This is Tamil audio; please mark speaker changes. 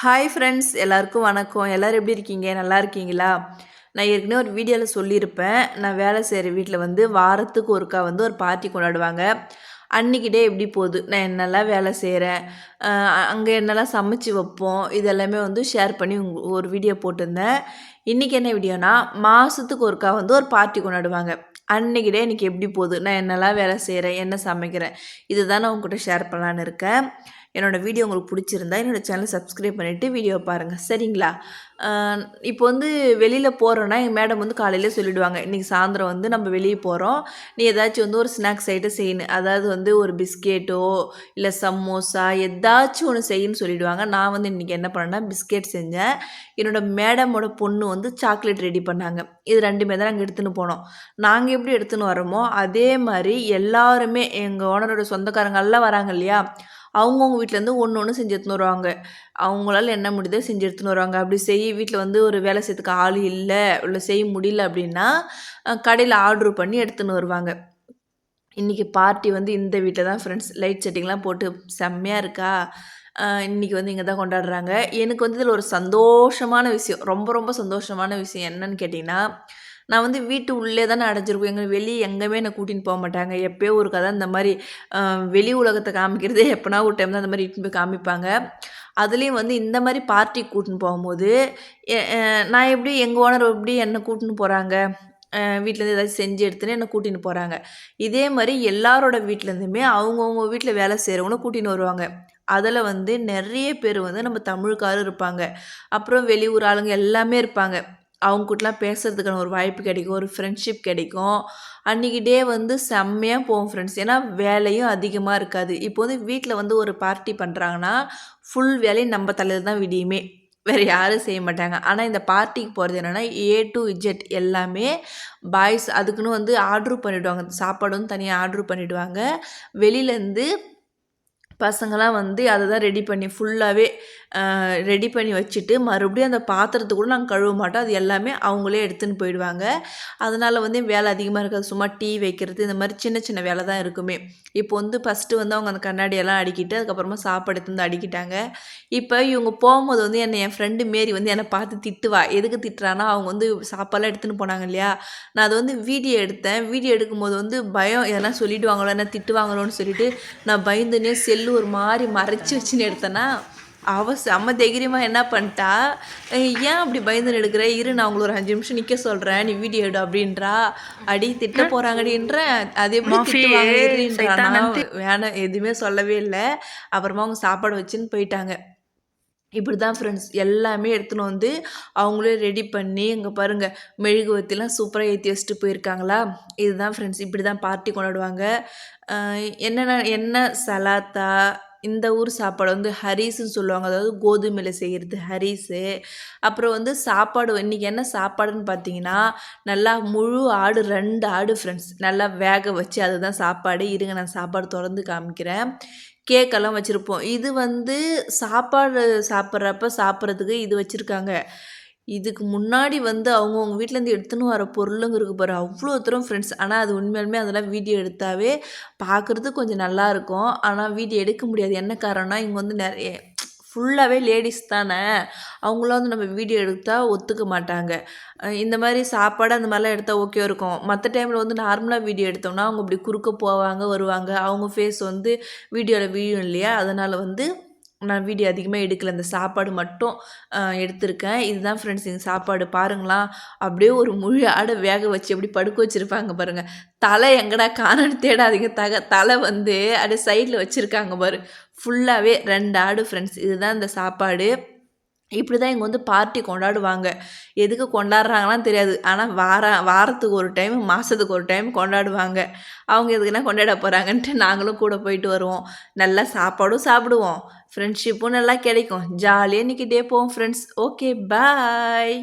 Speaker 1: ஹாய் ஃப்ரெண்ட்ஸ், எல்லாருக்கும் வணக்கம். எல்லோரும் எப்படி இருக்கீங்க? நல்லா இருக்கீங்களா? நான் ஏற்கனவே ஒரு வீடியோவில் சொல்லியிருப்பேன். நான் வேலை செய்கிற வீட்டில் வந்து வாரத்துக்கு ஒருக்கா வந்து ஒரு பார்ட்டி கொண்டாடுவாங்க. அன்றைக்கி டே எப்படி போகுது, நான் என்னெல்லாம் வேலை செய்கிறேன், அங்கே என்னெல்லாம் சமைச்சு வைப்போம், இது எல்லாமே வந்து ஷேர் பண்ணி ஒரு வீடியோ போட்டிருந்தேன். இன்றைக்கி என்ன வீடியோனா, மாதத்துக்கு ஒருக்கா வந்து ஒரு பார்ட்டி கொண்டாடுவாங்க. அன்றைக்கி டே எனக்கு எப்படி போகுது, நான் என்னெல்லாம் வேலை செய்கிறேன், என்ன சமைக்கிறேன், இதுதான் நான் உங்கள்கிட்ட ஷேர் பண்ணலான்னு இருக்கேன். என்னோடய வீடியோ உங்களுக்கு பிடிச்சிருந்தா என்னோடய சேனலை சப்ஸ்கிரைப் பண்ணிவிட்டு வீடியோ பாருங்கள், சரிங்களா? இப்போ வந்து வெளியில் போகிறோன்னா எங்கள் மேடம் வந்து காலையிலே சொல்லிவிடுவாங்க, இன்றைக்கி சாயந்தரம் வந்து நம்ம வெளியே போகிறோம், நீ ஏதாச்சும் வந்து ஒரு ஸ்நாக்ஸ் ஐட்டம் செய்யணும், அதாவது வந்து ஒரு பிஸ்கெட்டோ இல்லை சமோசா ஏதாச்சும் ஒன்று செய்யணும்னு சொல்லிவிடுவாங்க. நான் வந்து இன்றைக்கி என்ன பண்ணேன்னா பிஸ்கெட் செஞ்சேன். என்னோடய மேடமோட பொண்ணு வந்து சாக்லேட் ரெடி பண்ணாங்க. இது ரெண்டுமே தான் நாங்கள் எடுத்துன்னு போனோம். நாங்கள் எப்படி எடுத்துன்னு வரோமோ அதே மாதிரி எல்லாருமே எங்கள் ஓனரோட சொந்தக்காரங்கள்லாம் வராங்க இல்லையா, அவங்கவுங்க வீட்டிலேருந்து ஒன்று ஒன்று செஞ்சு எடுத்துன்னு வருவாங்க. அவங்களால என்ன முடியுதோ செஞ்சு எடுத்துன்னு வருவாங்க. அப்படி வீட்டில் வந்து ஒரு வேலை செய்யறதுக்கு ஆள் இல்லை செய்ய முடியல அப்படின்னா கடையில் ஆர்ட்ரு பண்ணி எடுத்துன்னு வருவாங்க. இன்றைக்கி பார்ட்டி வந்து இந்த வீட்டில் தான் ஃப்ரெண்ட்ஸ். லைட் செட்டிங்லாம் போட்டு செம்மையாக இருக்கா. இன்றைக்கி வந்து இங்கே தான் கொண்டாடுறாங்க. எனக்கு வந்து இதில் ஒரு சந்தோஷமான விஷயம், ரொம்ப ரொம்ப சந்தோஷமான விஷயம் என்னன்னு கேட்டிங்கன்னா, நான் வந்து வீட்டு உள்ளே தானே அடைஞ்சிருப்போம். எங்கள் வெளியே எங்கேயுமே என்னை கூட்டின்னு போக மாட்டாங்க. எப்போயோ ஒரு கதை இந்த மாதிரி வெளி உலகத்தை காமிக்கிறதே எப்போனா ஒரு டைம் தான் அந்த மாதிரி இட்டுன்னு போய் காமிப்பாங்க. அதுலேயும் வந்து இந்த மாதிரி பார்ட்டிக்கு கூட்டின்னு போகும்போது நான் எப்படி எங்கள் ஓனர் எப்படி என்னை கூட்டின்னு போகிறாங்க, வீட்டிலேருந்து ஏதாச்சும் செஞ்சு எடுத்துன்னு என்னை கூட்டின்னு போகிறாங்க. இதே மாதிரி எல்லாரோட வீட்டிலேருந்துமே அவங்கவுங்க வீட்டில் வேலை செய்கிறவங்கள கூட்டின்னு வருவாங்க. அதில் வந்து நிறைய பேர் வந்து நம்ம தமிழ்காரும் இருப்பாங்க, அப்புறம் வெளியூர் ஆளுங்க எல்லாமே இருப்பாங்க. அவங்க கூடலாம் பேசுகிறதுக்கான ஒரு வாய்ப்பு கிடைக்கும், ஒரு ஃப்ரெண்ட்ஷிப் கிடைக்கும். அன்றைக்கி டே வந்து செம்மையாக போகும் ஃப்ரெண்ட்ஸ். ஏன்னா வேலையும் அதிகமாக இருக்காது. இப்போ வந்து வீட்டில் வந்து ஒரு பார்ட்டி பண்ணுறாங்கன்னா ஃபுல் வேலையும் நம்ம தலையில் தான் விடியுமே, வேறு யாரும் செய்ய மாட்டாங்க. ஆனால் இந்த பார்ட்டிக்கு போகிறது என்னென்னா A to Z எல்லாமே பாய்ஸ். அதுக்குன்னு வந்து ஆர்ட்ரு பண்ணிவிடுவாங்க, சாப்பாடு வந்து தனியாக ஆர்ட்ரு பண்ணிவிடுவாங்க. வெளியிலேருந்து பசங்களாம் வந்து அதை தான் ரெடி பண்ணி ஃபுல்லாகவே ரெடி பண்ணி வச்சுட்டு மறுபடியும் அந்த பாத்திரத்தை கூட நாங்கள் கழுவ மாட்டோம். அது எல்லாமே அவங்களே எடுத்துன்னு போயிடுவாங்க. அதனால் வந்து வேலை அதிகமாக இருக்காது. சும்மா டீ வைக்கிறது இந்த மாதிரி சின்ன சின்ன வேலை தான் இருக்குமே. இப்போ வந்து ஃபஸ்ட்டு வந்து அவங்க அந்த கண்ணாடியெல்லாம் அடிக்கிட்டு அதுக்கப்புறமா சாப்பாடு எடுத்து வந்து அடிக்கிட்டாங்க. இப்போ இவங்க போகும்போது வந்து என் ஃப்ரெண்டு மாரி வந்து என்னை பார்த்து திட்டுவா. எதுக்கு திட்டுறான்னா, அவங்க வந்து சாப்பாடெலாம் எடுத்துன்னு போனாங்க இல்லையா, நான் அதை வந்து வீடியோ எடுத்தேன். வீடியோ எடுக்கும்போது வந்து பயம், எதனா சொல்லிவிடுவாங்களோ என்ன திட்டுவாங்களோன்னு சொல்லிட்டு நான் பயந்துனே செல்லு ஒரு மாதிரி மறைச்சி வச்சுன்னு எடுத்தேன்னா, செம்ம தைரியமாக என்ன பண்ணிட்டா, ஏன் அப்படி பயந்துன்னு எடுக்கிற, இரு நான் அவங்கள ஒரு 5 நிமிஷம் நிற்க சொல்கிறேன், நீ வீடியோ எடு அப்படின்றா. அடி திட்ட போகிறாங்கடின்ற, அது எப்படி திட்டுவாங்க இருன்றா. நான் வேணாம் எதுவுமே சொல்லவே இல்லை. அப்புறமா அவங்க சாப்பாடு வச்சுன்னு போயிட்டாங்க. இப்படி தான் ஃப்ரெண்ட்ஸ் எல்லாமே எடுத்துன்னு வந்து அவங்களே ரெடி பண்ணி, இங்கே பாருங்கள் மெழுகுவர்த்திலாம் சூப்பராக ஏற்றி வச்சுட்டு போயிருக்காங்களா. இதுதான் ஃப்ரெண்ட்ஸ், இப்படி தான் பார்ட்டி கொண்டாடுவாங்க. என்ன சலாத்தா, இந்த ஊர் சாப்பாடு வந்து ஹரீஸ்ன்னு சொல்லுவாங்க, அதாவது கோதுமையில் செய்கிறது ஹரீஸு. அப்புறம் வந்து சாப்பாடு இன்றைக்கி என்ன சாப்பாடுன்னு பார்த்தீங்கன்னா, நல்லா முழு ஆடு 2 ஆடு ஃப்ரெண்ட்ஸ் நல்லா வேக வச்சு அதுதான் சாப்பாடு. இருங்க நான் சாப்பாடு திறந்து காமிக்கிறேன். கேக்கெல்லாம் வச்சுருப்போம். இது வந்து சாப்பாடு சாப்பிட்றதுக்கு இது வச்சுருக்காங்க. இதுக்கு முன்னாடி வந்து அவங்கவுங்க வீட்டிலேருந்து எடுத்துன்னு வர பொருளுங்க இருக்குது பாரு, அவ்வளோ தூரம் ஃப்ரெண்ட்ஸ். ஆனால் அது உண்மையாலுமே அதெல்லாம் வீடியோ எடுத்தாவே பார்க்குறதுக்கு கொஞ்சம் நல்லாயிருக்கும். ஆனால் வீடியோ எடுக்க முடியாது. என்ன காரணம்னா இங்கே வந்து நிறைய ஃபுல்லாகவே லேடிஸ் தானே, அவங்களாம் வந்து நம்ம வீடியோ எடுத்தால் ஒத்துக்க மாட்டாங்க. இந்த மாதிரி சாப்பாடு அந்த மாதிரிலாம் எடுத்தால் ஓகே இருக்கும். மற்ற டைமில் வந்து நார்மலாக வீடியோ எடுத்தோம்னா அவங்க இப்படி குறுக்க போவாங்க வருவாங்க, அவங்க ஃபேஸ் வந்து வீடியோவில் விழும் இல்லையா, அதனால் வந்து நான் வீடியோ அதிகமாக எடுக்கலை. இந்த சாப்பாடு மட்டும் எடுத்திருக்கேன். இதுதான் ஃப்ரெண்ட்ஸ் எங்கள் சாப்பாடு பாருங்களா. அப்படியே ஒரு முழு ஆடை வேக வச்சு எப்படி படுக்க வச்சுருப்பாங்க பாருங்கள். தலை எங்கடா காணன்னு தேடாதீங்க, தலை வந்து அப்படியே சைடில் வச்சுருக்காங்க பாரு. ஃபுல்லாகவே 2 ஆடு ஃப்ரெண்ட்ஸ். இதுதான் இந்த சாப்பாடு. இப்படி தான் இங்கே வந்து பார்ட்டி கொண்டாடுவாங்க. எதுக்கு கொண்டாடுறாங்களான்னு தெரியாது. ஆனால் வாரத்துக்கு ஒரு டைம், மாதத்துக்கு ஒரு டைம் கொண்டாடுவாங்க. அவங்க எதுக்குன்னா கொண்டாட போகிறாங்கன்ட்டு நாங்களும் கூட போயிட்டு வருவோம். நல்லா சாப்பாடும் சாப்பிடுவோம், ஃப்ரெண்ட்ஷிப்பும் நல்லா கிடைக்கும். ஜாலியாக இன்றைக்கி டே போவோம் ஃப்ரெண்ட்ஸ். Okay bye.